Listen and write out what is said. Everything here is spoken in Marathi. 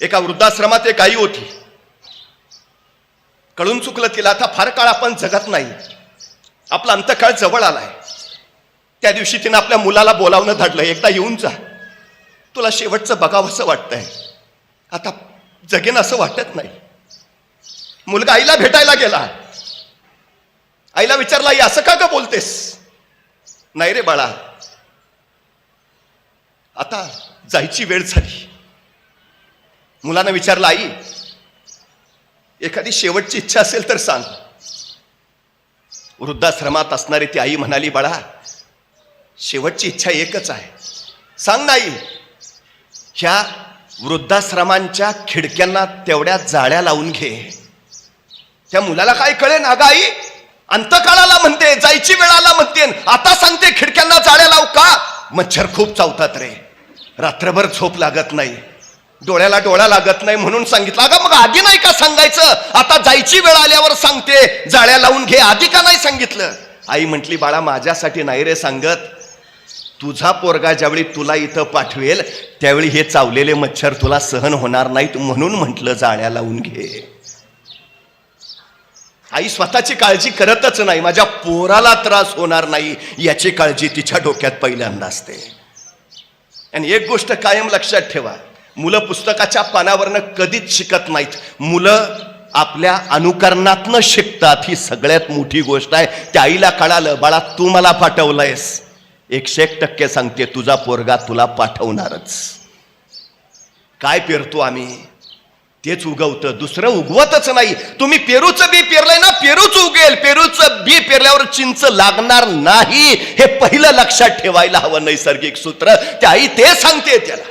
एका वृद्धाश्रमात एक आई होती. कळून चुकलं तिला, आता फार काळ आपण जगत नाही, आपला अंतकाळ जवळ आलाय. त्या दिवशी तिनं आपल्या मुलाला बोलावणं धाडलं, एकदा येऊन जा, तुला शेवटचं बघावंसं वाटतंय, आता जगेन असं वाटत नाही. मुलगा आईला भेटायला गेला. आईला विचारला, आई असं का ग बोलतेस? नाही रे बाळा, आता जायची वेळ झाली. मुलानं विचारलं, आई एखादी शेवटची इच्छा असेल तर सांग. वृद्धाश्रमात असणारी ती आई म्हणाली, बाळा शेवटची इच्छा एकच आहे, सांग. नाही, ह्या वृद्धाश्रमांच्या खिडक्यांना तेवढ्या जाळ्या लावून घे. त्या मुलाला काय कळेन, अगं आई अंतकाळाला म्हणते, जायची वेळाला म्हणते, आता सांगते खिडक्यांना जाळ्या लावू का? मच्छर खूप चावतात रे, रात्रभर झोप लागत नाही, डोळ्याला डोळा लागत नाही म्हणून सांगितलं. अगं मग आधी नाही का सांगायचं? आता जायची वेळ आल्यावर सांगते जाळ्या लावून घे, आधी का नाही सांगितलं? आई म्हटली, बाळा माझ्यासाठी नाही रे सांगत, तुझा पोरगा ज्यावेळी तुला इथं पाठवेल त्यावेळी हे चावलेले मच्छर तुला सहन होणार नाहीत म्हणून म्हटलं जाळ्या लावून घे. आई स्वतःची काळजी करतच नाही, माझ्या पोराला त्रास होणार नाही याची काळजी तिच्या डोक्यात पहिल्यांदा असते. आणि एक गोष्ट कायम लक्षात ठेवा, मुलं पुस्तकाच्या पानावरनं कधीच शिकत नाहीत, मुलं आपल्या अनुकरणातनं शिकतात. ही सगळ्यात मोठी गोष्ट आहे. त्या आईला कळालं, बाळा तू मला पाठवलंयस, 101% सांगते तुझा पोरगा तुला पाठवणारच. काय पेरतो आम्ही तेच उगवतं, दुसरं उगवतच नाही. तुम्ही पेरूचं बी पेरलंय ना, पेरूच उगेल. पेरूचं बी पेरल्यावर चिंच लागणार नाही, हे पहिलं लक्षात ठेवायला हवं. नैसर्गिक सूत्र त्या आई ते सांगते त्याला.